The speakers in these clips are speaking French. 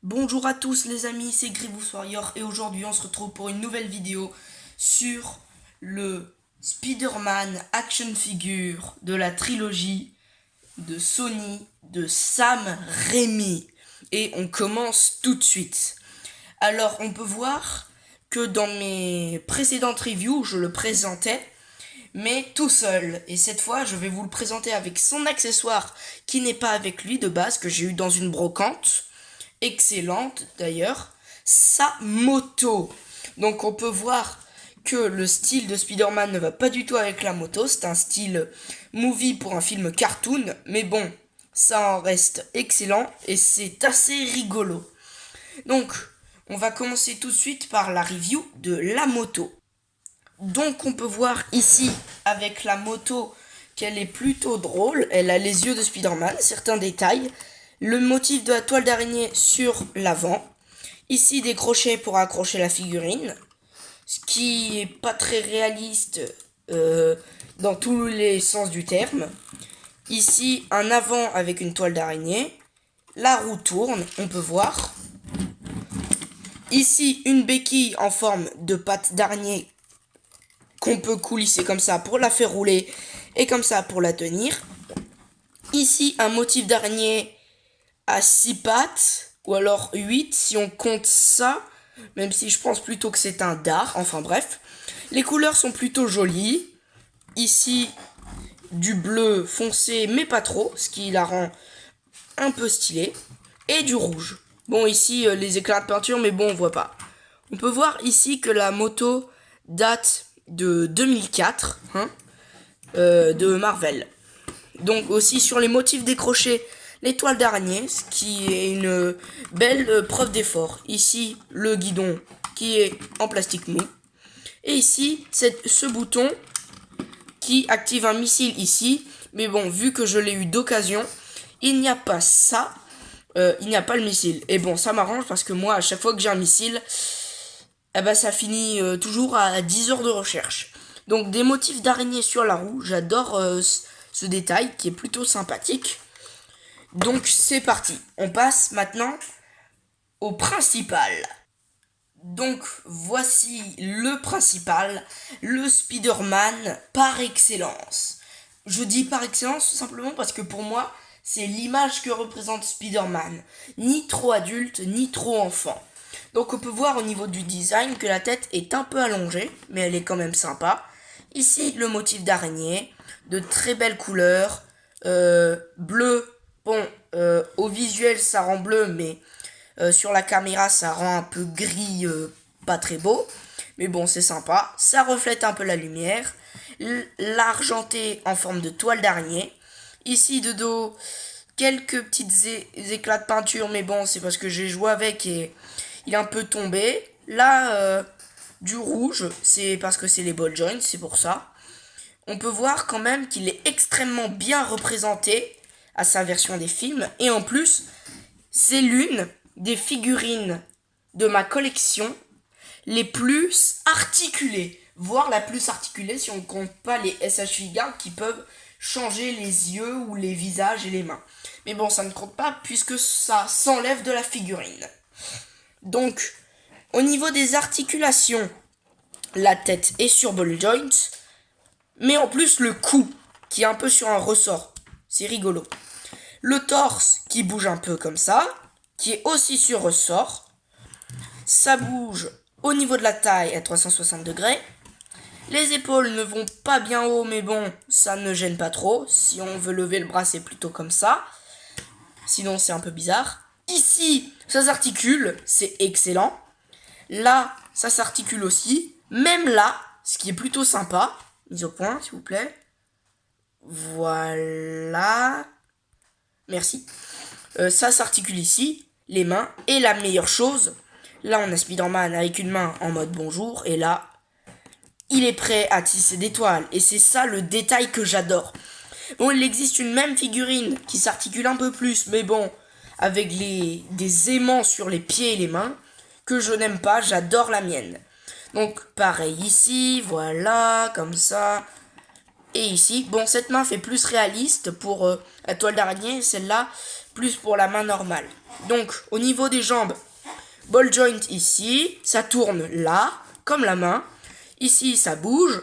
Bonjour à tous les amis, c'est Grievous Warrior et aujourd'hui on se retrouve pour une nouvelle vidéo sur le Spider-Man action figure de la trilogie de Sony de Sam Raimi. Et on commence tout de suite. Alors on peut voir que dans mes précédentes reviews je le présentais mais tout seul. Et cette fois, je vais vous le présenter avec son accessoire qui n'est pas avec lui de base, que j'ai eu dans une brocante. Excellente d'ailleurs. Sa moto. Donc on peut voir que le style de Spider-Man ne va pas du tout avec la moto. C'est un style movie pour un film cartoon. Mais bon, ça en reste excellent et c'est assez rigolo. Donc, on va commencer tout de suite par la review de la moto. Donc on peut voir ici avec la moto qu'elle est plutôt drôle. Elle a les yeux de Spider-Man, certains détails. Le motif de la toile d'araignée sur l'avant. Ici des crochets pour accrocher la figurine. Ce qui est pas très réaliste dans tous les sens du terme. Ici un avant avec une toile d'araignée. La roue tourne, on peut voir. Ici une béquille en forme de patte d'araignée qu'on peut coulisser comme ça pour la faire rouler et comme ça pour la tenir. Ici, un motif d'araignée à 6 pattes, ou alors 8 si on compte ça, même si je pense plutôt que c'est un dard, enfin bref. Les couleurs sont plutôt jolies. Ici, du bleu foncé, mais pas trop, ce qui la rend un peu stylée. Et du rouge. Bon, ici, les éclats de peinture, mais bon, on voit pas. On peut voir ici que la moto date de 2004 de Marvel. Donc aussi sur les motifs décrochés, les toiles d'araignée, ce qui est une belle preuve d'effort. Ici le guidon qui est en plastique mou. Et ici ce bouton qui active un missile ici. Mais bon, vu que je l'ai eu d'occasion, il n'y a pas ça. Il n'y a pas le missile. Et bon, ça m'arrange parce que moi, à chaque fois que j'ai un missile, eh ben, ça finit toujours à 10 heures de recherche. Donc des motifs d'araignée sur la roue, j'adore ce détail qui est plutôt sympathique. Donc c'est parti, on passe maintenant au principal. Donc voici le principal, le Spider-Man par excellence. Je dis par excellence tout simplement parce que pour moi, c'est l'image que représente Spider-Man. Ni trop adulte, ni trop enfant. Donc on peut voir au niveau du design que la tête est un peu allongée, mais elle est quand même sympa. Ici, le motif d'araignée, de très belles couleurs, bleu. Bon, au visuel, ça rend bleu, mais sur la caméra, ça rend un peu gris, pas très beau. Mais bon, c'est sympa. Ça reflète un peu la lumière. L'argenté en forme de toile d'araignée. Ici, de dos, quelques petites éclats de peinture, mais bon, c'est parce que j'ai joué avec et il est un peu tombé. Là, du rouge, c'est parce que c'est les ball joints, c'est pour ça. On peut voir quand même qu'il est extrêmement bien représenté à sa version des films. Et en plus, c'est l'une des figurines de ma collection les plus articulées. Voire la plus articulée si on ne compte pas les SH Figures qui peuvent changer les yeux ou les visages et les mains. Mais bon, ça ne compte pas puisque ça s'enlève de la figurine. Donc, au niveau des articulations, la tête est sur ball joint, mais en plus le cou qui est un peu sur un ressort. C'est rigolo. Le torse qui bouge un peu comme ça, qui est aussi sur ressort. Ça bouge au niveau de la taille à 360 degrés. Les épaules ne vont pas bien haut, mais bon, ça ne gêne pas trop. Si on veut lever le bras, c'est plutôt comme ça. Sinon, c'est un peu bizarre. Ici, ça s'articule, c'est excellent. Là, ça s'articule aussi. Même là, ce qui est plutôt sympa. Mise au point, s'il vous plaît. Voilà. Merci. Ça s'articule ici, les mains. Et la meilleure chose, là, on a Spider-Man avec une main en mode bonjour. Et là, il est prêt à tisser des toiles. Et c'est ça le détail que j'adore. Bon, il existe une même figurine qui s'articule un peu plus, mais bon, avec des aimants sur les pieds et les mains, que je n'aime pas, j'adore la mienne. Donc, pareil ici, voilà, comme ça. Et ici, bon, cette main fait plus réaliste pour la toile d'araignée, celle-là, plus pour la main normale. Donc au niveau des jambes, ball joint ici, ça tourne là, comme la main. Ici ça bouge,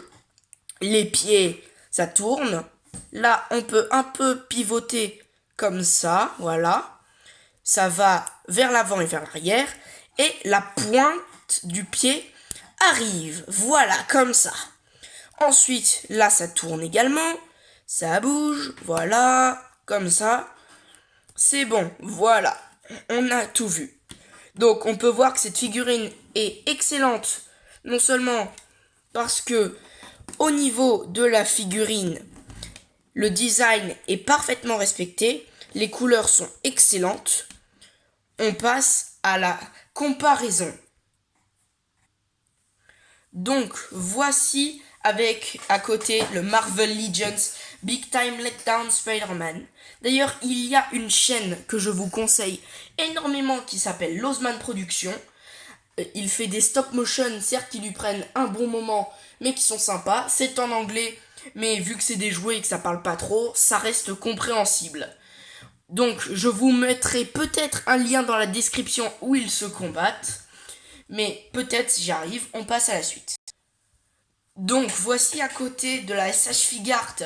les pieds ça tourne. Là on peut un peu pivoter comme ça, voilà. Ça va vers l'avant et vers l'arrière. Et la pointe du pied arrive, voilà, comme ça. Ensuite, là ça tourne également, ça bouge, voilà, comme ça. C'est bon, voilà, on a tout vu. Donc on peut voir que cette figurine est excellente, non seulement parce que au niveau de la figurine, le design est parfaitement respecté, les couleurs sont excellentes. On passe à la comparaison. Donc voici avec à côté le Marvel Legends Big Time Letdown Spider-Man. D'ailleurs, il y a une chaîne que je vous conseille énormément qui s'appelle Lozman Productions. Il fait des stop motion, certes qui lui prennent un bon moment, mais qui sont sympas. C'est en anglais, mais vu que c'est des jouets et que ça parle pas trop, ça reste compréhensible. Donc je vous mettrai peut-être un lien dans la description où ils se combattent. Mais peut-être si j'arrive, on passe à la suite. Donc voici à côté de la SH Figart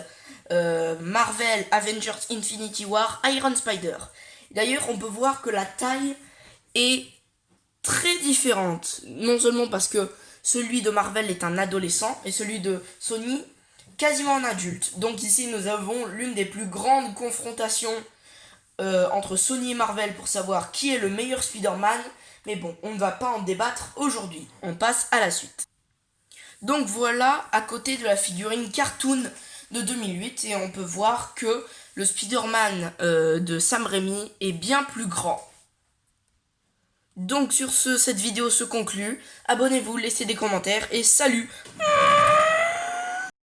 Marvel Avengers Infinity War Iron Spider. D'ailleurs on peut voir que la taille est très différente. Non seulement parce que celui de Marvel est un adolescent et celui de Sony quasiment un adulte. Donc ici nous avons l'une des plus grandes confrontations entre Sony et Marvel pour savoir qui est le meilleur Spider-Man. Mais bon, on ne va pas en débattre aujourd'hui. On passe à la suite. Donc voilà, à côté de la figurine cartoon de 2008, et on peut voir que le Spider-Man de Sam Raimi est bien plus grand. Donc sur ce, cette vidéo se conclut. Abonnez-vous, laissez des commentaires et salut